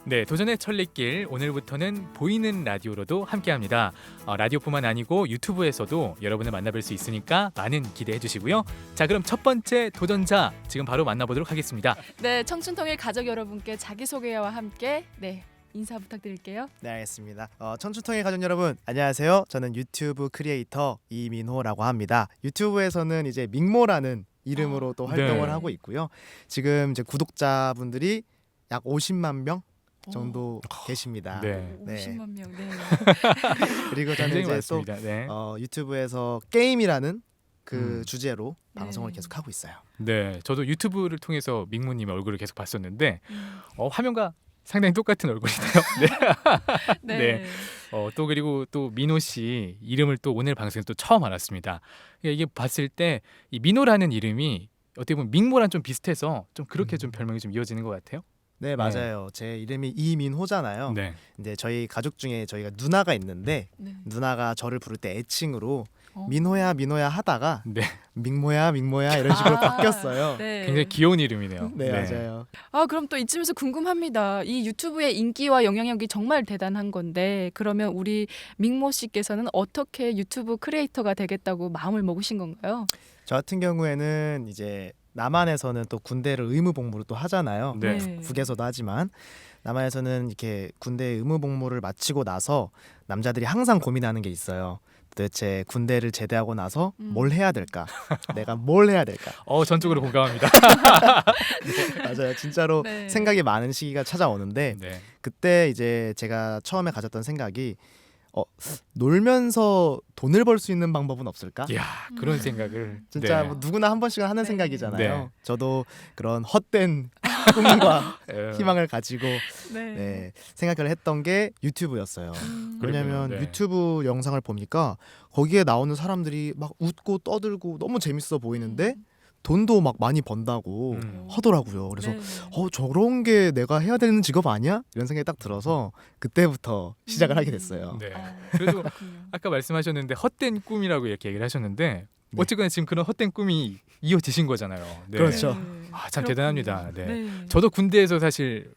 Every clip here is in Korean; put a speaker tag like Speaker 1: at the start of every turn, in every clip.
Speaker 1: 네, 도전의 천리길 오늘부터는 보이는 라디오로도 함께합니다. 라디오뿐만 아니고 유튜브에서도 여러분을 만나뵐 수 있으니까 많은 기대해 주시고요. 자, 그럼 첫 번째 도전자 지금 바로 만나보도록 하겠습니다.
Speaker 2: 네, 청춘통일 가족 여러분께 자기소개와 함께 인사 부탁드릴게요.
Speaker 3: 네, 알겠습니다. 청춘통일 가족 여러분 안녕하세요. 저는 유튜브 크리에이터 이민호라고 합니다. 유튜브에서는 이제 밍모라는 이름으로 또 활동을
Speaker 1: 네.
Speaker 3: 하고 있고요. 지금 이제 구독자분들이 약 50만 명 정도 계십니다.
Speaker 1: 네.
Speaker 2: 50만 명. 네.
Speaker 3: 그리고 저는
Speaker 1: 굉장히
Speaker 3: 이제
Speaker 1: 많습니다. 네.
Speaker 3: 또 유튜브에서 게임이라는 그 주제로
Speaker 2: 네.
Speaker 3: 방송을 계속 하고 있어요.
Speaker 1: 네, 저도 유튜브를 통해서 민모님의 얼굴을 계속 봤었는데 화면과 상당히 똑같은 얼굴이네요. 네.
Speaker 2: 네.
Speaker 1: 또 그리고 또 민호 씨 이름을 또 오늘 방송에서 또 처음 알았습니다. 이게 봤을 때 이 민호라는 이름이 어떻게 보면 민모랑 좀 비슷해서 좀 그렇게 좀 별명이 좀 이어지는 것 같아요.
Speaker 3: 네, 맞아요. 제 이름이 이민호잖아요.
Speaker 1: 네.
Speaker 3: 이제 저희 가족 중에 저희가 누나가 있는데
Speaker 2: 네.
Speaker 3: 누나가 저를 부를 때 애칭으로
Speaker 2: 어.
Speaker 3: 민호야 민호야 하다가
Speaker 1: 네.
Speaker 3: 밍모야 밍모야 이런 식으로 바뀌었어요.
Speaker 2: 네.
Speaker 1: 굉장히 귀여운 이름이네요.
Speaker 3: 네, 맞아요.
Speaker 2: 그럼 또 이쯤에서 궁금합니다. 이 유튜브의 인기와 영향력이 정말 대단한 건데 그러면 우리 밍모 씨께서는 어떻게 유튜브 크리에이터가 되겠다고 마음을 먹으신 건가요?
Speaker 3: 저 같은 경우에는 이제 남한에서는 또 군대를 의무 복무를 또 하잖아요.
Speaker 1: 네.
Speaker 3: 북에서도 하지만 남한에서는 이렇게 군대 의무 복무를 마치고 나서 남자들이 항상 고민하는 게 있어요. 도대체 군대를 제대하고 나서 뭘 해야 될까? 내가 뭘 해야 될까?
Speaker 1: 전적으로 공감합니다.
Speaker 3: 맞아요. 진짜로
Speaker 2: 네.
Speaker 3: 생각이 많은 시기가 찾아오는데
Speaker 1: 네.
Speaker 3: 그때 이제 제가 처음에 가졌던 생각이 놀면서 돈을 벌 수 있는 방법은 없을까?
Speaker 1: 이야, 그런 생각을
Speaker 3: 진짜
Speaker 1: 네.
Speaker 3: 뭐 누구나 한 번씩은 하는
Speaker 2: 네.
Speaker 3: 생각이잖아요.
Speaker 1: 네.
Speaker 3: 저도 그런 헛된 꿈과 희망을 가지고
Speaker 2: 네.
Speaker 3: 생각을 했던 게 유튜브였어요. 왜냐면
Speaker 1: 네.
Speaker 3: 유튜브 영상을 보니까 거기에 나오는 사람들이 막 웃고 떠들고 너무 재밌어 보이는데 돈도 막 많이 번다고 하더라고요. 그래서 저런 게 내가 해야 되는 직업 아니야? 이런 생각이 딱 들어서 그때부터 시작을 하게 됐어요.
Speaker 1: 네. 그래도
Speaker 2: 그렇군요.
Speaker 1: 아까 말씀하셨는데 헛된 꿈이라고 이렇게 얘기를 하셨는데
Speaker 3: 네.
Speaker 1: 어쨌거나 지금 그런 헛된 꿈이 이어지신 거잖아요. 네.
Speaker 3: 그렇죠.
Speaker 1: 참 대단합니다. 네.
Speaker 2: 네.
Speaker 1: 저도 군대에서 사실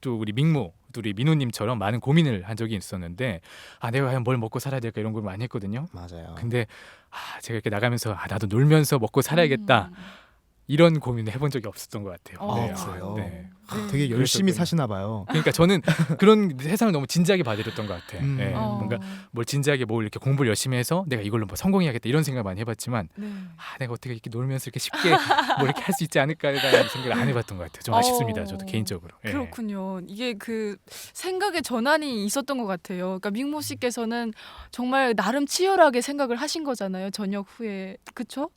Speaker 1: 또 우리 우리 민호님처럼 많은 고민을 한 적이 있었는데 내가 과연 뭘 먹고 살아야 될까 이런 걸 많이 했거든요.
Speaker 3: 맞아요.
Speaker 1: 근데 제가 이렇게 나가면서 나도 놀면서 먹고 살아야겠다 이런 고민을 해본 적이 없었던 것 같아요.
Speaker 3: 아,
Speaker 1: 네.
Speaker 3: 그래요?
Speaker 1: 네.
Speaker 3: 되게 열심히
Speaker 1: 그랬었군요.
Speaker 3: 사시나 봐요.
Speaker 1: 그러니까 저는 그런 세상을 너무 진지하게 받아들였던 것 같아요. 네.
Speaker 2: 어.
Speaker 1: 뭔가 뭘 진지하게 뭘 이렇게 공부를 열심히 해서 내가 이걸로 뭐 성공해야겠다 이런 생각 많이 해봤지만
Speaker 2: 네.
Speaker 1: 내가 어떻게 이렇게 놀면서 이렇게 쉽게 뭐 이렇게 할 수 있지 않을까라는 생각을 안 해봤던 것 같아요. 좀 아쉽습니다. 저도 개인적으로. 예.
Speaker 2: 그렇군요. 이게 그 생각의 전환이 있었던 것 같아요. 그러니까 밍모 씨께서는 정말 나름 치열하게 생각을 하신 거잖아요. 전역 후에. 그렇죠?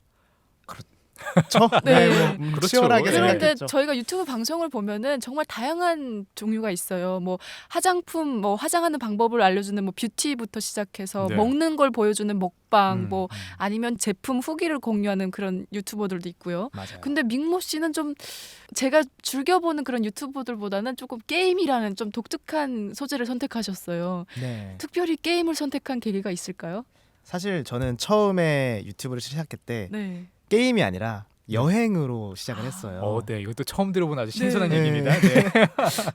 Speaker 3: 그렇죠?
Speaker 2: 네.
Speaker 1: 그렇죠.
Speaker 3: 치열하게
Speaker 1: 네.
Speaker 2: 그런데
Speaker 3: 생각했죠.
Speaker 2: 저희가 유튜브 방송을 보면은 정말 다양한 종류가 있어요. 뭐 화장품, 뭐 화장하는 방법을 알려주는 뭐 뷰티부터 시작해서
Speaker 1: 네.
Speaker 2: 먹는 걸 보여주는 먹방, 뭐
Speaker 1: 음.
Speaker 2: 아니면 제품 후기를 공유하는 그런 유튜버들도 있고요.
Speaker 3: 맞아요.
Speaker 2: 근데 밍모 씨는 좀 제가 즐겨보는 그런 유튜버들보다는 조금 게임이라는 좀 독특한 소재를 선택하셨어요.
Speaker 3: 네.
Speaker 2: 특별히 게임을 선택한 계기가 있을까요?
Speaker 3: 사실 저는 처음에 유튜브를 시작할 때
Speaker 2: 네.
Speaker 3: 게임이 아니라 여행으로 시작을 했어요.
Speaker 1: 네, 이것도 처음 들어본 아주 신선한
Speaker 3: 네.
Speaker 1: 얘기입니다. 네.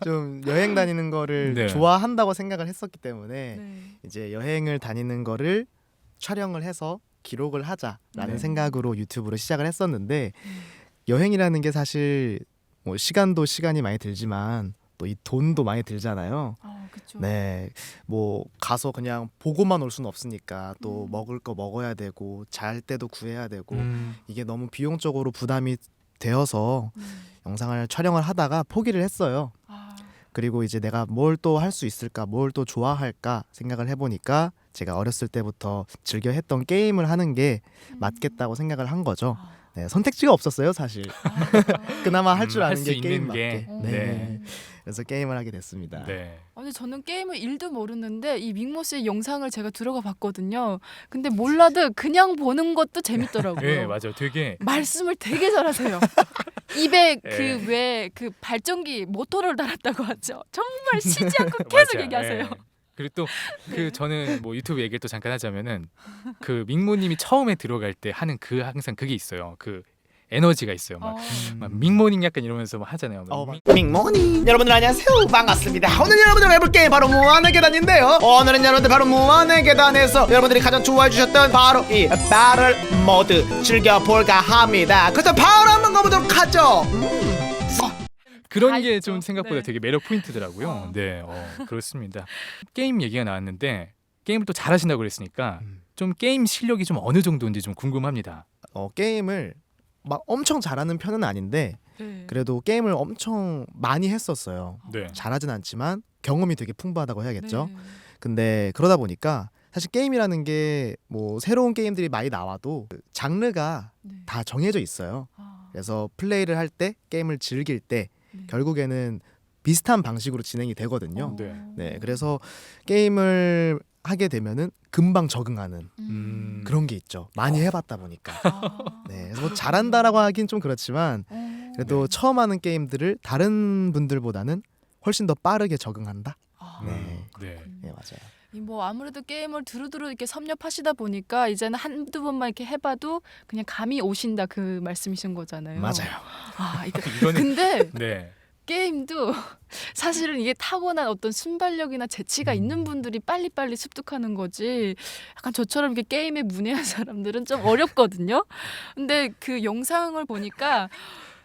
Speaker 3: 좀 여행 다니는 거를
Speaker 1: 네.
Speaker 3: 좋아한다고 생각을 했었기 때문에
Speaker 2: 네.
Speaker 3: 이제 여행을 다니는 거를 촬영을 해서 기록을 하자라는
Speaker 1: 네.
Speaker 3: 생각으로 유튜브를 시작을 했었는데 여행이라는 게 사실 뭐 시간도 시간이 많이 들지만 또 이 돈도 많이 들잖아요.
Speaker 2: 그렇죠.
Speaker 3: 네, 뭐 가서 그냥 보고만 올 수는 없으니까 또 먹을 거 먹어야 되고 잘 때도 구해야 되고 이게 너무 비용적으로 부담이 되어서 영상을 촬영을 하다가 포기를 했어요. 그리고 이제 내가 뭘 또 할 수 있을까, 뭘 또 좋아할까 생각을 해보니까 제가 어렸을 때부터 즐겨 했던 게임을 하는 게 맞겠다고 생각을 한 거죠. 네, 선택지가 없었어요, 사실. 그나마 할 줄 아는
Speaker 1: 할수
Speaker 3: 게
Speaker 1: 있는
Speaker 3: 게임밖에.
Speaker 1: 게.
Speaker 3: 네.
Speaker 1: 네.
Speaker 3: 그래서 게임을 하게 됐습니다.
Speaker 1: 네.
Speaker 2: 아니 저는 게임을 1도 모르는데 이 밍모 씨의 영상을 제가 들어가 봤거든요. 근데 몰라도 그냥 보는 것도 재밌더라고요.
Speaker 1: 네, 맞아요. 되게
Speaker 2: 말씀을 되게 잘하세요. 입에
Speaker 1: 네.
Speaker 2: 그 왜 그 발전기 모터를 달았다고 하죠. 정말 쉬지 않고 계속
Speaker 1: 맞아요.
Speaker 2: 얘기하세요.
Speaker 1: 예. 그리고 또
Speaker 2: 네.
Speaker 1: 저는 뭐 유튜브 얘기를 또 잠깐 하자면은 그 민모님이 처음에 들어갈 때 하는 항상 그게 있어요. 그 에너지가 있어요. 막 밍모닝 약간 이러면서 막 하잖아요. 막
Speaker 3: 밍모닝 여러분들 안녕하세요, 반갑습니다. 오늘 여러분들 해볼 게임 바로 무한의 계단인데요. 오늘은 여러분들 바로 무한의 계단에서 여러분들이 가장 좋아해 주셨던 바로 이 배틀 모드 즐겨볼까 합니다. 그래서 바로 한번 가보도록 하죠.
Speaker 1: 그런
Speaker 2: 다
Speaker 1: 게
Speaker 2: 있죠.
Speaker 1: 좀 생각보다
Speaker 2: 네.
Speaker 1: 되게 매력 포인트더라고요. 네, 그렇습니다. 게임 얘기가 나왔는데 게임을 또 잘하신다고 그랬으니까 좀 게임 실력이 좀 어느 정도인지 좀 궁금합니다.
Speaker 3: 게임을 막 엄청 잘하는 편은 아닌데
Speaker 2: 네.
Speaker 3: 그래도 게임을 엄청 많이 했었어요.
Speaker 1: 네.
Speaker 3: 잘하진 않지만 경험이 되게 풍부하다고 해야겠죠.
Speaker 2: 네.
Speaker 3: 근데 그러다 보니까 사실 게임이라는 게 뭐 새로운 게임들이 많이 나와도 그 장르가
Speaker 2: 네.
Speaker 3: 다 정해져 있어요.
Speaker 2: 아,
Speaker 3: 그래서 플레이를 할 때, 게임을 즐길 때
Speaker 2: 네.
Speaker 3: 결국에는 비슷한 방식으로 진행이 되거든요.
Speaker 2: 어.
Speaker 1: 네.
Speaker 3: 네, 그래서 게임을 하게 되면은 금방 적응하는 그런 게 있죠. 많이 해봤다 보니까.
Speaker 2: 아.
Speaker 3: 네, 그래서 뭐 잘한다라고 하긴 좀 그렇지만 그래도
Speaker 1: 네.
Speaker 3: 처음 하는 게임들을 다른 분들보다는 훨씬 더 빠르게 적응한다.
Speaker 2: 아.
Speaker 3: 네.
Speaker 1: 네.
Speaker 3: 네, 맞아요.
Speaker 2: 뭐 아무래도 게임을 두루두루 이렇게 섭렵하시다 보니까 이제는 한두 번만 이렇게 해봐도 그냥 감이 오신다 그 말씀이신 거잖아요.
Speaker 3: 맞아요.
Speaker 2: 아, 이거
Speaker 1: 이거는
Speaker 2: 근데
Speaker 1: 네.
Speaker 2: 게임도 사실은 이게 타고난 어떤 순발력이나 재치가 있는 분들이 빨리빨리 습득하는 거지. 약간 저처럼 이렇게 게임에 문외한 사람들은 좀 어렵거든요. 근데 그 영상을 보니까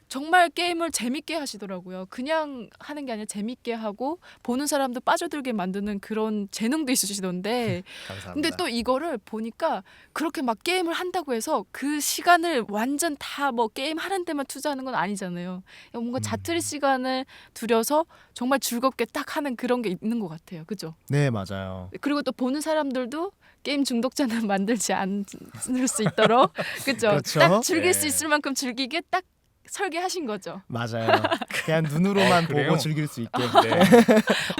Speaker 2: 정말 게임을 재밌게 하시더라고요. 그냥 하는 게 아니라 재밌게 하고 보는 사람도 빠져들게 만드는 그런 재능도 있으시던데
Speaker 3: 감사합니다.
Speaker 2: 근데 또 이거를 보니까 그렇게 막 게임을 한다고 해서 그 시간을 완전 다 뭐 게임 하는 데만 투자하는 건 아니잖아요. 뭔가 자투리 시간을 들여서 정말 즐겁게 딱 하는 그런 게 있는 것 같아요. 그죠?
Speaker 3: 네, 맞아요.
Speaker 2: 그리고 또 보는 사람들도 게임 중독자는 만들지 않을 수 있도록 그죠?
Speaker 3: 그렇죠.
Speaker 2: 딱 즐길
Speaker 1: 네.
Speaker 2: 수 있을 만큼 즐기게 딱 설계하신 거죠.
Speaker 3: 맞아요. 그냥 눈으로만
Speaker 1: 그래요?
Speaker 3: 보고 즐길 수 있게.
Speaker 1: 네.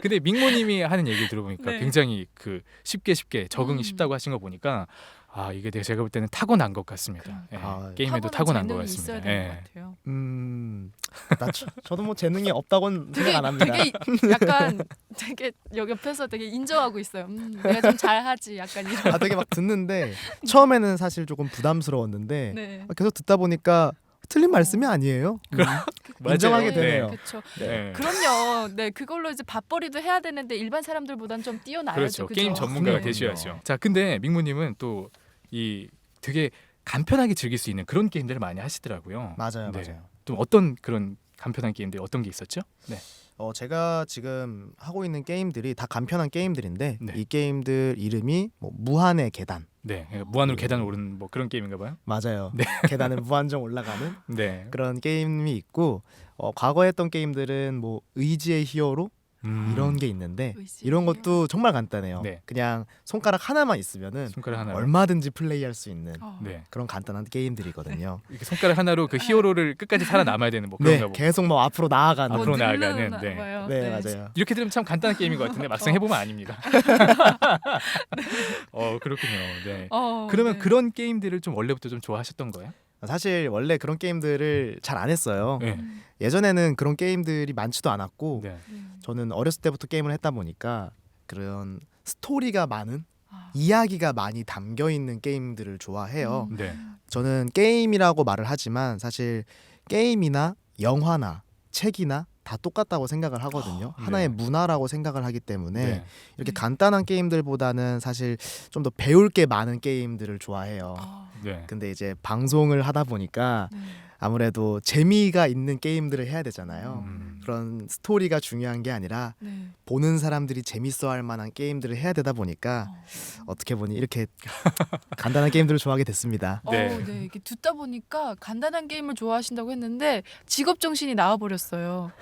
Speaker 1: 근데 밍모님이 하는 얘기를 들어보니까
Speaker 2: 네.
Speaker 1: 굉장히 그 쉽게 적응이
Speaker 2: 음.
Speaker 1: 쉽다고 하신 거 보니까 아 이게 제가 볼 때는 타고난 것 같습니다. 예.
Speaker 3: 아,
Speaker 1: 게임에도 타고난 것
Speaker 2: 재능이
Speaker 1: 같습니다.
Speaker 2: 있어야 되는
Speaker 1: 예.
Speaker 2: 것 같아요.
Speaker 3: 저도 뭐 재능이 없다고는 생각 안 합니다.
Speaker 2: 되게 약간 되게 옆에서 되게 인정하고 있어요. 내가 좀 잘하지 약간 이런.
Speaker 3: 되게 막 듣는데 처음에는 사실 조금 부담스러웠는데
Speaker 2: 네.
Speaker 3: 계속 듣다 보니까 틀린 말씀이 아니에요. 인정하게
Speaker 1: 맞아요.
Speaker 3: 되네요.
Speaker 2: 그렇죠.
Speaker 1: 네.
Speaker 2: 그럼요. 네, 그걸로 이제 밥벌이도 해야 되는데 일반 사람들보다는 좀 뛰어나야죠.
Speaker 1: 그렇죠.
Speaker 2: 그죠?
Speaker 1: 게임 전문가가
Speaker 3: 네.
Speaker 1: 되셔야죠. 자, 근데 밍모님은 또 이 되게 간편하게 즐길 수 있는 그런 게임들을 많이 하시더라고요.
Speaker 3: 맞아요,
Speaker 1: 네.
Speaker 3: 맞아요.
Speaker 1: 좀 어떤 그런 간편한 게임들 어떤 게 있었죠? 네.
Speaker 3: 제가 지금 하고 있는 게임들이 다 간편한 게임들인데
Speaker 1: 네.
Speaker 3: 이 게임들 이름이 뭐 무한의 계단.
Speaker 1: 네. 무한으로 계단 오르는 뭐 그런 게임인가 봐요.
Speaker 3: 맞아요.
Speaker 1: 네.
Speaker 3: 계단을 무한정 올라가는
Speaker 1: 네.
Speaker 3: 그런 게임이 있고 과거에 했던 게임들은 뭐 의지의 히어로 이런 게 있는데
Speaker 2: 의지의
Speaker 3: 이런
Speaker 2: 히어로.
Speaker 3: 것도 정말 간단해요.
Speaker 1: 네.
Speaker 3: 그냥 손가락 하나만 있으면은
Speaker 1: 손가락 하나로.
Speaker 3: 얼마든지 플레이할 수 있는
Speaker 1: 네.
Speaker 3: 그런 간단한 게임들이거든요.
Speaker 1: 이렇게 손가락 하나로 그 히어로를 끝까지 살아남아야 되는 뭐
Speaker 3: 네,
Speaker 1: 그런가 보고.
Speaker 3: 계속 뭐 앞으로 나아가는.
Speaker 1: 앞으로 나아가는,
Speaker 2: 누르나
Speaker 1: 네.
Speaker 2: 봐요.
Speaker 3: 네, 맞아요.
Speaker 1: 이렇게 들으면 참 간단한 게임인 것 같은데 막상 해보면 아닙니다. 그렇군요. 네. 그러면
Speaker 2: 네.
Speaker 1: 그런 게임들을 좀 원래부터 좀 좋아하셨던 거예요?
Speaker 3: 사실 원래 그런 게임들을 잘 안 했어요.
Speaker 1: 네.
Speaker 3: 예전에는 그런 게임들이 많지도 않았고
Speaker 1: 네.
Speaker 3: 저는 어렸을 때부터 게임을 했다 보니까 그런 스토리가 많은
Speaker 2: 아.
Speaker 3: 이야기가 많이 담겨 있는 게임들을 좋아해요.
Speaker 1: 네.
Speaker 3: 저는 게임이라고 말을 하지만 사실 게임이나 영화나 책이나 다 똑같다고 생각을 하거든요.
Speaker 1: 네.
Speaker 3: 하나의 문화라고 생각을 하기 때문에
Speaker 1: 네.
Speaker 3: 이렇게 간단한 게임들보다는 사실 좀 더 배울 게 많은 게임들을 좋아해요.
Speaker 1: 네.
Speaker 3: 근데 이제 방송을 하다 보니까
Speaker 2: 네.
Speaker 3: 아무래도 재미가 있는 게임들을 해야 되잖아요.
Speaker 1: 음.
Speaker 3: 그런 스토리가 중요한 게 아니라
Speaker 2: 네.
Speaker 3: 보는 사람들이 재밌어할 만한 게임들을 해야 되다 보니까 어떻게 보니 이렇게 간단한 게임들을 좋아하게 됐습니다.
Speaker 1: 네.
Speaker 2: 네. 이게 듣다 보니까 간단한 게임을 좋아하신다고 했는데 직업 정신이 나와 버렸어요.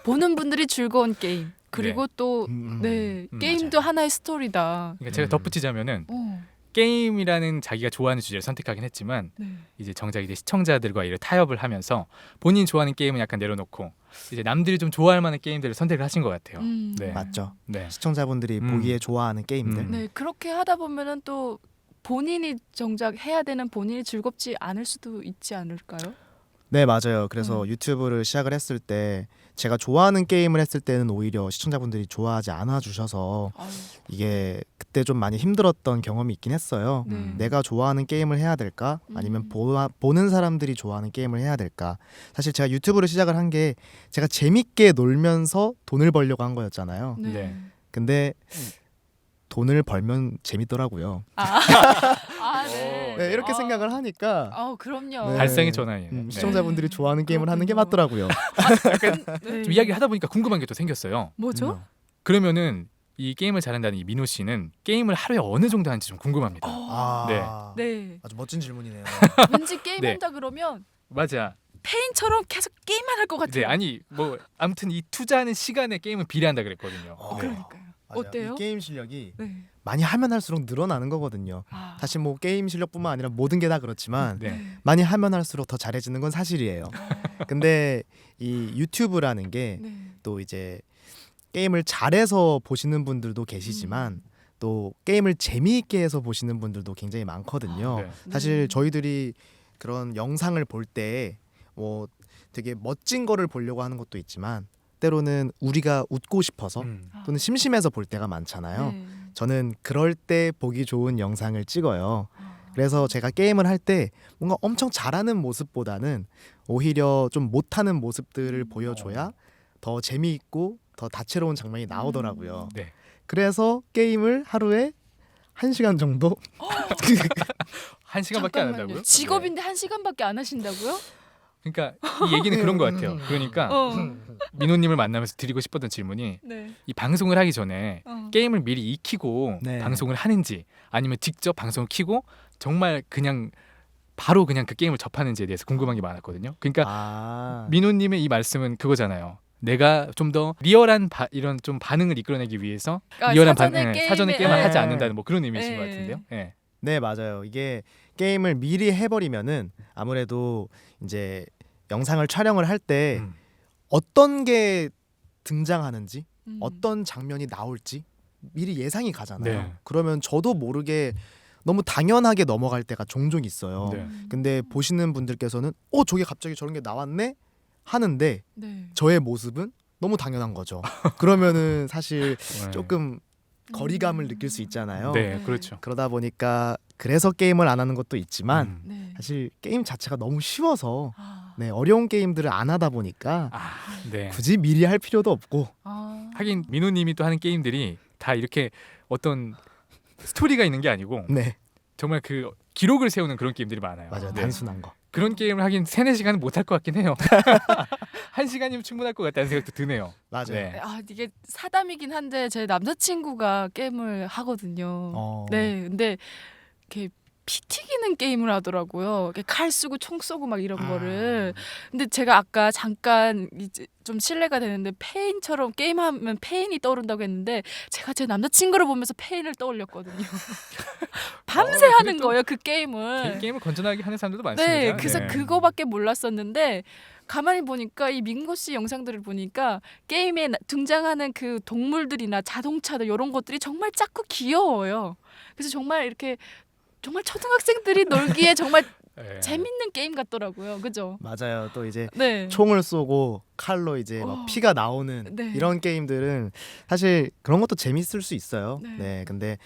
Speaker 2: 보는 분들이 즐거운 게임. 그리고 또 네, 게임도 하나의 스토리다.
Speaker 1: 그러니까 제가 덧붙이자면은
Speaker 2: 어.
Speaker 1: 게임이라는 자기가 좋아하는 주제를 선택하긴 했지만
Speaker 2: 네.
Speaker 1: 이제 정작 이제 시청자들과 이를 타협을 하면서 본인 좋아하는 게임은 약간 내려놓고 이제 남들이 좀 좋아할 만한 게임들을 선택을 하신 것 같아요. 네.
Speaker 3: 맞죠.
Speaker 1: 네.
Speaker 3: 시청자분들이 보기에 좋아하는 게임들.
Speaker 2: 네, 그렇게 하다 보면은 또 본인이 정작 해야 되는 본인이 즐겁지 않을 수도 있지 않을까요?
Speaker 3: 네, 맞아요. 그래서 유튜브를 시작을 했을 때 제가 좋아하는 게임을 했을 때는 오히려 시청자분들이 좋아하지 않아 주셔서
Speaker 2: 아유,
Speaker 3: 이게 그때 좀 많이 힘들었던 경험이 있긴 했어요.
Speaker 2: 네.
Speaker 3: 내가 좋아하는 게임을 해야 될까? 아니면 보는 사람들이 좋아하는 게임을 해야 될까? 사실 제가 유튜브를 시작을 한 게 제가 재밌게 놀면서 돈을 벌려고 한 거였잖아요.
Speaker 2: 네.
Speaker 1: 네.
Speaker 3: 근데 돈을 벌면 재밌더라고요.
Speaker 2: 네.
Speaker 3: 네, 이렇게
Speaker 2: 아,
Speaker 3: 생각을 하니까
Speaker 2: 그럼요.
Speaker 3: 네.
Speaker 1: 발상의 전환이에요. 네.
Speaker 3: 시청자분들이 좋아하는 게임을 하는 게
Speaker 2: 그렇군요.
Speaker 3: 맞더라고요.
Speaker 2: 네.
Speaker 1: 좀 이야기를 하다 보니까 궁금한 게 또 생겼어요.
Speaker 2: 뭐죠?
Speaker 1: 그러면은 이 게임을 잘한다는 이 민호 씨는 게임을 하루에 어느 정도 하는지 좀 궁금합니다.
Speaker 2: 네.
Speaker 3: 아주 멋진 질문이네요.
Speaker 2: 왠지 게임
Speaker 1: 네.
Speaker 2: 한다 그러면
Speaker 1: 맞아.
Speaker 2: 페인처럼 계속 게임만 할 것 같아요.
Speaker 1: 네, 아니 뭐 아무튼 이 투자하는 시간에 게임은 비례한다 그랬거든요.
Speaker 3: 어.
Speaker 1: 네.
Speaker 2: 그러니까요.
Speaker 3: 맞아요.
Speaker 2: 어때요?
Speaker 3: 이 게임 실력이
Speaker 2: 네.
Speaker 3: 많이 하면 할수록 늘어나는 거거든요.
Speaker 2: 아.
Speaker 3: 사실 뭐 게임 실력뿐만 아니라 모든 게 다 그렇지만
Speaker 1: 네.
Speaker 3: 많이 하면 할수록 더 잘해지는 건 사실이에요. 근데 이 유튜브라는 게 또
Speaker 2: 네.
Speaker 3: 이제 게임을 잘해서 보시는 분들도 계시지만 또 게임을 재미있게 해서 보시는 분들도 굉장히 많거든요.
Speaker 1: 네.
Speaker 3: 사실
Speaker 2: 네.
Speaker 3: 저희들이 그런 영상을 볼 때 뭐 되게 멋진 거를 보려고 하는 것도 있지만 때로는 우리가 웃고 싶어서 또는 심심해서 볼 때가 많잖아요.
Speaker 2: 네.
Speaker 3: 저는 그럴 때 보기 좋은 영상을 찍어요. 그래서 제가 게임을 할 때 뭔가 엄청 잘하는 모습보다는 오히려 좀 못하는 모습들을 보여줘야 더 재미있고 더 다채로운 장면이 나오더라고요.
Speaker 1: 네.
Speaker 3: 그래서 게임을 하루에 1시간 정도?
Speaker 1: 1시간밖에 안
Speaker 2: 잠깐만요.
Speaker 1: 한다고요?
Speaker 2: 직업인데 1시간밖에 안 하신다고요?
Speaker 1: 그러니까 이 얘기는 그런 것 같아요. 그러니까
Speaker 2: 어.
Speaker 1: 민호님을 만나면서 드리고 싶었던 질문이
Speaker 2: 네.
Speaker 1: 이 방송을 하기 전에
Speaker 2: 어.
Speaker 1: 게임을 미리 익히고
Speaker 3: 네.
Speaker 1: 방송을 하는지 아니면 직접 방송을 키고 정말 그냥 바로 그냥 그 게임을 접하는지에 대해서 궁금한 게 많았거든요. 그러니까
Speaker 3: 아,
Speaker 1: 민호님의 이 말씀은 그거잖아요. 내가 좀 더 리얼한 이런 좀 반응을 이끌어내기 위해서 리얼한 사전에 게임을 하지 않는다는 뭐 그런 의미이신
Speaker 2: 네.
Speaker 1: 것 같은데요. 네.
Speaker 3: 네 맞아요. 이게 게임을 미리 해버리면은 아무래도 이제 영상을 촬영을 할 때
Speaker 1: 음.
Speaker 3: 어떤 게 등장하는지
Speaker 2: 음.
Speaker 3: 어떤 장면이 나올지 미리 예상이 가잖아요.
Speaker 1: 네.
Speaker 3: 그러면 저도 모르게 너무 당연하게 넘어갈 때가 종종 있어요.
Speaker 1: 네.
Speaker 3: 근데 보시는 분들께서는 저게 갑자기 저런 게 나왔네 하는데
Speaker 2: 네.
Speaker 3: 저의 모습은 너무 당연한 거죠. 그러면은 사실
Speaker 1: 네.
Speaker 3: 조금 거리감을 느낄 수 있잖아요.
Speaker 1: 네, 그렇죠.
Speaker 3: 그러다 보니까 그래서 게임을 안 하는 것도 있지만
Speaker 2: 네.
Speaker 3: 사실 게임 자체가 너무 쉬워서
Speaker 2: 아.
Speaker 3: 네, 어려운 게임들을 안 하다 보니까
Speaker 1: 네.
Speaker 3: 굳이 미리 할 필요도 없고
Speaker 2: 아.
Speaker 1: 하긴 민호님이 또 하는 게임들이 다 이렇게 어떤 스토리가 있는 게 아니고
Speaker 3: 네
Speaker 1: 정말 그 기록을 세우는 그런 게임들이 많아요.
Speaker 3: 맞아요.
Speaker 1: 네.
Speaker 3: 단순한 거.
Speaker 1: 그런 게임을 하긴 3-4시간은 못 할 것 같긴 해요. 1시간이면 충분할 것 같다는 생각도 드네요.
Speaker 3: 맞아요.
Speaker 1: 네.
Speaker 2: 아 이게 사담이긴 한데 제 남자친구가 게임을 하거든요.
Speaker 3: 어.
Speaker 2: 네, 근데 이렇게 피 튀기는 게임을 하더라고요. 이렇게 칼 쓰고 총 쏘고 막 이런 거를. 근데 제가 아까 잠깐 이제 좀 실례가 되는데 페인처럼 게임하면 페인이 떠오른다고 했는데 제가 제 남자친구를 보면서 페인을 떠올렸거든요. 밤새 하는
Speaker 1: 근데 또
Speaker 2: 거예요 그 게임을.
Speaker 1: 게임을 건전하게 하는 사람들도 많습니다.
Speaker 2: 네, 그래서
Speaker 1: 네.
Speaker 2: 그거밖에 몰랐었는데 가만히 보니까 이 민고 씨 영상들을 보니까 게임에 등장하는 그 동물들이나 자동차들 이런 것들이 정말 작고 귀여워요. 그래서 정말 이렇게 정말 초등학생들이 놀기에 정말
Speaker 1: 네.
Speaker 2: 재밌는 게임 같더라고요. 그죠?
Speaker 3: 맞아요. 또 이제
Speaker 2: 네.
Speaker 3: 총을 쏘고 칼로 이제 막 피가 나오는
Speaker 2: 네.
Speaker 3: 이런 게임들은 사실 그런 것도 재밌을 수 있어요.
Speaker 2: 네.
Speaker 3: 네. 근데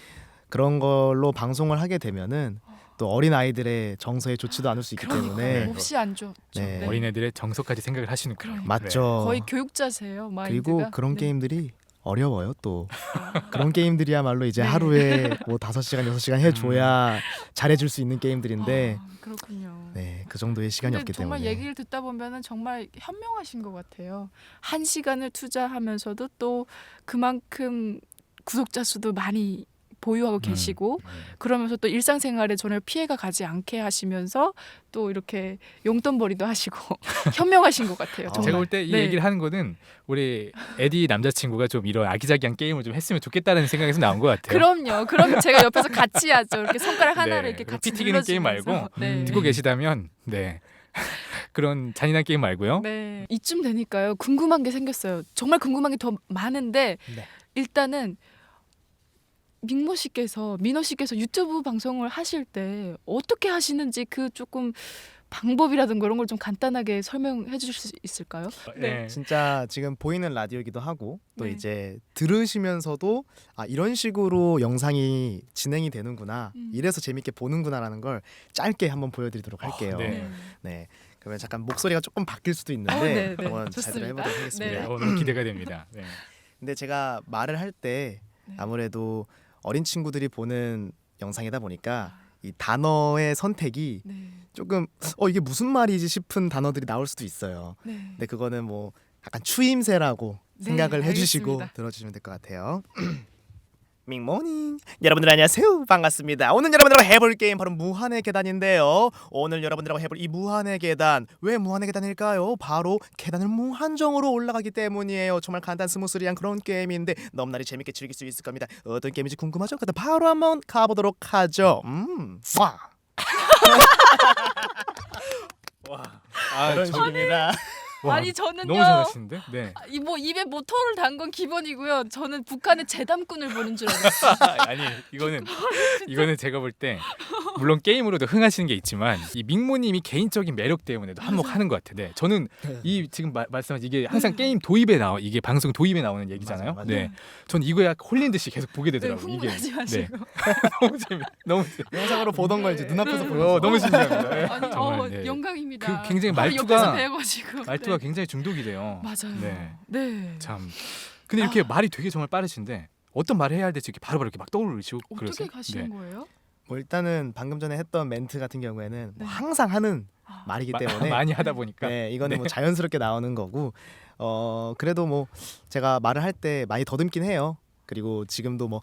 Speaker 3: 그런 걸로 방송을 하게 되면은 또 어린 아이들의 정서에 좋지도 않을 수 있기
Speaker 2: 그러니까요.
Speaker 3: 때문에
Speaker 2: 몹시 안 좋죠.
Speaker 3: 네.
Speaker 1: 어린애들의 정서까지 생각을 하시는군요.
Speaker 2: 그러니까요.
Speaker 3: 맞죠.
Speaker 2: 거의 교육자세요. 마인드가.
Speaker 3: 그리고 그런
Speaker 2: 네.
Speaker 3: 게임들이 어려워요 또. 그런 게임들이야말로 이제
Speaker 2: 네.
Speaker 3: 하루에 뭐 5시간 6시간 해줘야 잘해줄 수 있는 게임들인데
Speaker 2: 아, 그렇군요.
Speaker 3: 네, 그 정도의 시간이
Speaker 2: 근데
Speaker 3: 없기
Speaker 2: 정말
Speaker 3: 때문에
Speaker 2: 얘기를 듣다 보면은 정말 현명하신 것 같아요. 1시간을 투자하면서도 또 그만큼 구독자 수도 많이 보유하고 계시고 그러면서 또 일상생활에 전혀 피해가 가지 않게 하시면서 또 이렇게 용돈벌이도 하시고 현명하신 것 같아요. 정말.
Speaker 1: 제가 볼 때 이
Speaker 2: 네.
Speaker 1: 얘기를 하는 거는 우리 에디 남자친구가 좀 이런 아기자기한 게임을 좀 했으면 좋겠다는 생각에서 나온 것 같아요.
Speaker 2: 그럼요. 그럼 제가 옆에서 같이 하죠. 이렇게 손가락 하나를
Speaker 1: 네,
Speaker 2: 이렇게
Speaker 1: 피
Speaker 2: 같이
Speaker 1: 튀기는 게임
Speaker 2: 눌러주면서.
Speaker 1: 말고
Speaker 2: 네.
Speaker 1: 듣고 계시다면 네 그런 잔인한 게임 말고요.
Speaker 2: 네. 이쯤 되니까요. 궁금한 게 생겼어요. 정말 궁금한 게 더 많은데
Speaker 3: 네.
Speaker 2: 일단은 민호 씨께서 유튜브 방송을 하실 때 어떻게 하시는지 그 조금 방법이라든가 이런 걸 좀 간단하게 설명해 주실 수 있을까요?
Speaker 1: 네.
Speaker 3: 진짜 지금 보이는 라디오이기도 하고 또
Speaker 2: 네.
Speaker 3: 이제 들으시면서도 아 이런 식으로 영상이 진행이 되는구나 이래서 재밌게 보는구나라는 걸 짧게 한번 보여드리도록 할게요.
Speaker 1: 네.
Speaker 3: 네. 그러면 잠깐 목소리가 조금 바뀔 수도 있는데
Speaker 2: 네, 네.
Speaker 3: 한번 잘
Speaker 2: 좋습니다.
Speaker 3: 들어보도록 하겠습니다.
Speaker 1: 네. 너무 기대가 됩니다. 네.
Speaker 3: 근데 제가 말을 할 때
Speaker 2: 네.
Speaker 3: 아무래도 어린 친구들이 보는 영상이다 보니까 이 단어의 선택이
Speaker 2: 네.
Speaker 3: 조금 이게 무슨 말이지 싶은 단어들이 나올 수도 있어요.
Speaker 2: 네.
Speaker 3: 근데 그거는 뭐 약간 추임새라고
Speaker 2: 네,
Speaker 3: 생각을 해주시고
Speaker 2: 알겠습니다.
Speaker 3: 들어주시면 될 것 같아요. 밍모닝 여러분들 안녕하세요. 반갑습니다. 오늘 여러분들하고 해볼 게임 바로 무한의 계단인데요. 오늘 여러분들하고 해볼 이 무한의 계단 왜 무한의 계단일까요? 바로 계단을 무한정으로 올라가기 때문이에요. 정말 간단 스무스리한 그런 게임인데 너무나도 재밌게 즐길 수 있을 겁니다. 어떤 게임인지 궁금하죠? 그럼 바로 한번 가보도록 하죠.
Speaker 1: 와.
Speaker 3: 그런 식입니다.
Speaker 1: 와,
Speaker 2: 아니 저는요.
Speaker 1: 너무 잘하시는데? 네.
Speaker 2: 뭐 입에 모터를 단 건 기본이고요. 저는 북한의 재담꾼을 보는 줄 알았어요.
Speaker 1: 아니 이거는 제가 볼 때 물론 게임으로도 흥하시는 게 있지만 이 밍모님이 개인적인 매력 때문에도 한몫하는 것 같아요. 네, 저는 이 지금 말씀하신 이게 항상 게임 도입에 이게 방송 도입에 나오는 얘기잖아요.
Speaker 3: 맞아요.
Speaker 1: 네, 전 이거에 약간 홀린 듯이 계속 보게
Speaker 2: 네,
Speaker 1: 되더라고요.
Speaker 2: 흥분하지 마시고.
Speaker 1: 너무 재밌, 너무
Speaker 3: 영상으로 보던 걸 이제 눈앞에서
Speaker 2: 네.
Speaker 3: 보여서
Speaker 1: 너무 신기합니다. 네.
Speaker 2: 아니
Speaker 1: 정말, 네.
Speaker 2: 영광입니다.
Speaker 1: 그 굉장히
Speaker 2: 바로
Speaker 1: 말투가-
Speaker 2: 옆에서 배워가지고.
Speaker 1: 말투가 굉장히 중독이 돼요.
Speaker 2: 맞아요.
Speaker 1: 네,
Speaker 2: 네.
Speaker 1: 참. 근데 이렇게 말이 되게 정말 빠르신데 어떤 말을 해야 할지 이렇게 바로바로 이렇게 막 떠오르시고
Speaker 2: 어떻게
Speaker 1: 그러세요?
Speaker 2: 가시는
Speaker 1: 네.
Speaker 2: 거예요?
Speaker 3: 뭐 일단은 방금 전에 했던 멘트 같은 경우에는
Speaker 2: 네.
Speaker 3: 뭐 항상 하는
Speaker 2: 아,
Speaker 3: 말이기 때문에
Speaker 1: 많이 하다 보니까.
Speaker 3: 네, 이거는
Speaker 1: 네.
Speaker 3: 뭐 자연스럽게 나오는 거고 그래도 뭐 제가 말을 할 때 많이 더듬긴 해요. 그리고 지금도 뭐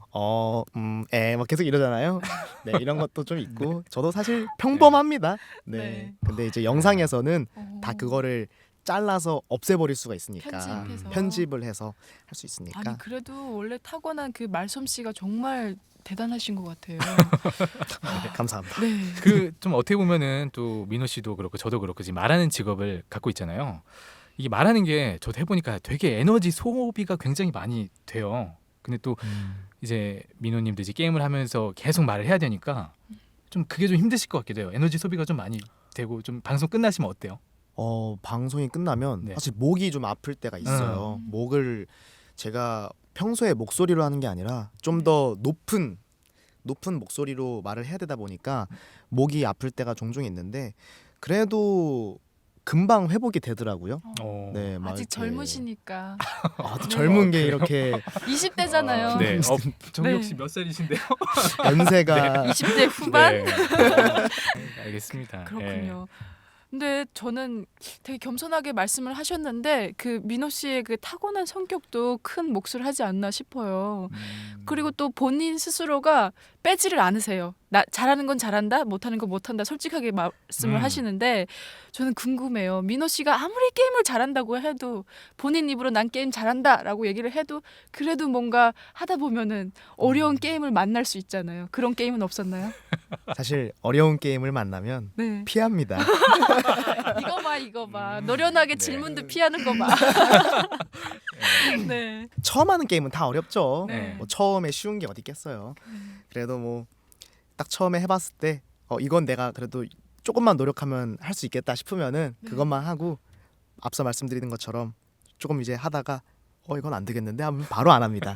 Speaker 3: 막 계속 이러잖아요. 네, 이런 것도 좀 있고 저도 사실 평범합니다. 네.
Speaker 2: 네.
Speaker 3: 근데 이제 영상에서는 다
Speaker 2: 어.
Speaker 3: 그거를 잘라서 없애버릴 수가 있으니까
Speaker 2: 편집해서.
Speaker 3: 편집을 해서 할 수 있으니까
Speaker 2: 아니 그래도 원래 타고난 그 말솜씨가 정말 대단하신 것 같아요.
Speaker 3: 네, 감사합니다.
Speaker 2: 네.
Speaker 1: 그 좀 어떻게 보면은 또 민호 씨도 그렇고 저도 그렇고 지금 말하는 직업을 갖고 있잖아요. 이게 말하는 게 저도 해보니까 되게 에너지 소비가 굉장히 많이 돼요. 근데 또 이제 민호님도 이제 게임을 하면서 계속 말을 해야 되니까 좀 그게 좀 힘드실 것 같기도 해요. 에너지 소비가 좀 많이 되고 좀 방송 끝나시면 어때요?
Speaker 3: 방송이 끝나면
Speaker 1: 네.
Speaker 3: 사실 목이 좀 아플 때가 있어요. 목을 제가 평소에 목소리로 하는 게 아니라 좀 더 높은 목소리로 말을 해야 되다 보니까 목이 아플 때가 종종 있는데 그래도 금방 회복이 되더라고요. 네, 막
Speaker 2: 아직
Speaker 3: 이렇게-
Speaker 2: 젊으시니까
Speaker 3: 또 젊은 게 이렇게
Speaker 2: 20대잖아요.
Speaker 1: 네. 정혁
Speaker 2: 네.
Speaker 1: 씨 몇 살이신데요?
Speaker 3: 연세가
Speaker 2: 20대 후반?
Speaker 1: 네. 알겠습니다.
Speaker 2: 그렇군요. 근데 저는 되게 겸손하게 말씀을 하셨는데 그 민호 씨의 그 타고난 성격도 큰 몫을 하지 않나 싶어요. 그리고 또 본인 스스로가 빼지를 않으세요. 나 잘하는 건 잘한다, 못하는 건 못한다. 솔직하게 말씀을 하시는데 저는 궁금해요. 민호 씨가 아무리 게임을 잘한다고 해도 본인 입으로 난 게임 잘한다라고 얘기를 해도 그래도 뭔가 하다 보면은 어려운 게임을 만날 수 있잖아요. 그런 게임은 없었나요?
Speaker 3: 사실 어려운 게임을 만나면
Speaker 2: 네.
Speaker 3: 피합니다.
Speaker 2: 이거 봐. 노련하게
Speaker 1: 네.
Speaker 2: 질문도 피하는 거 봐. 네.
Speaker 3: 처음 하는 게임은 다 어렵죠.
Speaker 2: 네.
Speaker 3: 뭐 처음에 쉬운 게 어디 있겠어요. 그래도 뭐 딱 처음에 해봤을 때 이건 내가 그래도 조금만 노력하면 할 수 있겠다 싶으면은
Speaker 2: 네.
Speaker 3: 그것만 하고 앞서 말씀드리는 것처럼 조금 이제 하다가 이건 안 되겠는데 하면 바로 안 합니다.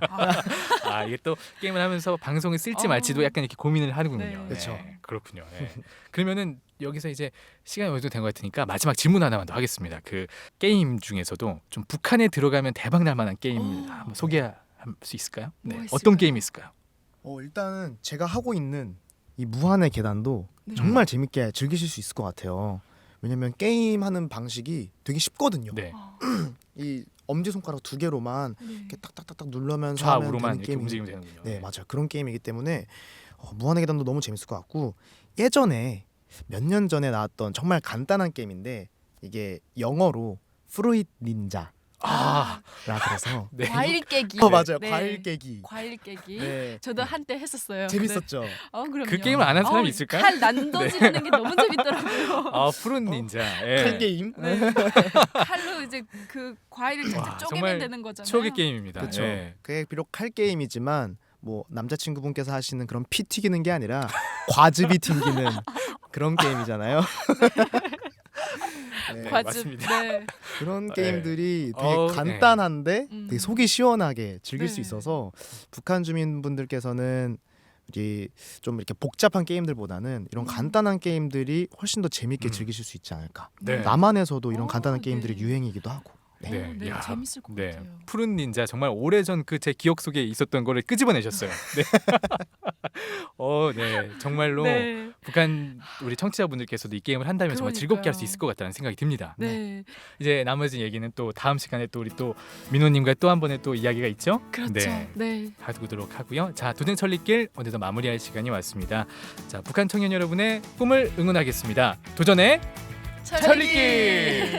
Speaker 1: 아 이게 또 게임을 하면서 방송에 쓸지 말지도 약간 이렇게 고민을 하는군요.
Speaker 2: 네.
Speaker 3: 그렇죠.
Speaker 1: 그렇군요. 네. 그러면은 여기서 이제 시간이 어느 정도 된 것 같으니까 마지막 질문 하나만 더 하겠습니다. 그 게임 중에서도 좀 북한에 들어가면 대박 날 만한 게임 한번 소개할 수 있을까요? 네.
Speaker 2: 뭐가
Speaker 1: 어떤
Speaker 2: 있을까요?
Speaker 1: 게임이 있을까요?
Speaker 3: 일단은 제가 하고 있는 이 무한의 계단도
Speaker 2: 네.
Speaker 3: 정말 재밌게 즐기실 수 있을 것 같아요. 왜냐면 게임하는 방식이 되게 쉽거든요.
Speaker 1: 네.
Speaker 3: 이 엄지 손가락 두 개로만
Speaker 2: 네.
Speaker 3: 이렇게 딱딱딱딱 눌러면서 하면
Speaker 1: 좌우로만
Speaker 3: 되는
Speaker 1: 이렇게
Speaker 3: 게임이-
Speaker 1: 움직이면 되는군요.
Speaker 3: 네, 맞아요. 그런 게임이기 때문에 무한의 계단도 너무 재밌을 것 같고 예전에 몇 년 전에 나왔던 정말 간단한 게임인데 이게 영어로 프루잇 닌자라
Speaker 1: 아,
Speaker 3: 그래서
Speaker 1: 네.
Speaker 2: 과일 깨기.
Speaker 3: 맞아요.
Speaker 2: 네.
Speaker 3: 과일 깨기.
Speaker 2: 과일 깨기.
Speaker 3: 네.
Speaker 2: 저도 한때 했었어요.
Speaker 3: 재밌었죠.
Speaker 2: 네. 그럼요.
Speaker 1: 그 게임을 안 한 사람이 있을까요?
Speaker 2: 칼 난도 지르는 게 너무 재밌더라고요.
Speaker 1: 아, 푸른 닌자. 예.
Speaker 3: 칼 게임.
Speaker 2: 네. 칼로 이제 그 과일을
Speaker 1: 와,
Speaker 2: 살짝 쪼개면
Speaker 1: 정말
Speaker 2: 되는 거잖아요.
Speaker 1: 추억의 게임입니다.
Speaker 3: 그렇죠.
Speaker 1: 예.
Speaker 3: 그게 비록 칼 게임이지만 뭐 남자친구분께서 하시는 그런 피 튀기는 게 아니라 과즙이 튕기는 그런 게임이잖아요. 네,
Speaker 2: 과즙.
Speaker 1: 맞습니다.
Speaker 2: 네.
Speaker 3: 그런
Speaker 1: 네.
Speaker 3: 게임들이 되게
Speaker 1: 네.
Speaker 3: 간단한데
Speaker 2: 음.
Speaker 3: 되게 속이 시원하게 즐길 수
Speaker 2: 네.
Speaker 3: 있어서 북한 주민분들께서는 이제 좀 이렇게 복잡한 게임들보다는 이런 간단한 게임들이 훨씬 더 재밌게
Speaker 1: 음.
Speaker 3: 즐기실 수 있지 않을까.
Speaker 1: 네.
Speaker 3: 남한에서도 이런
Speaker 2: 어,
Speaker 3: 간단한 게임들이
Speaker 2: 네.
Speaker 3: 유행이기도 하고.
Speaker 2: 네,
Speaker 1: 야,
Speaker 2: 재밌을 것
Speaker 1: 네.
Speaker 2: 같아요.
Speaker 1: 푸른 닌자 정말 오래전 그 제 기억 속에 있었던 거를 끄집어내셨어요. 네. 네. 정말로
Speaker 2: 네.
Speaker 1: 북한 우리 청취자분들께서도 이 게임을 한다면 정말 즐겁게 할 수
Speaker 2: 그러니까요.
Speaker 1: 있을 것 같다는 생각이 듭니다.
Speaker 2: 네.
Speaker 1: 이제 나머지 얘기는 또 다음 시간에 또 우리 또 민호님과 또 한 번의 또 이야기가 있죠.
Speaker 2: 그렇죠.
Speaker 1: 네.
Speaker 2: 네.
Speaker 1: 하도록 하고요. 자, 도전 천리길 오늘도 마무리할 시간이 왔습니다. 자, 북한 청년 여러분의 꿈을 응원하겠습니다. 도전의 천리길.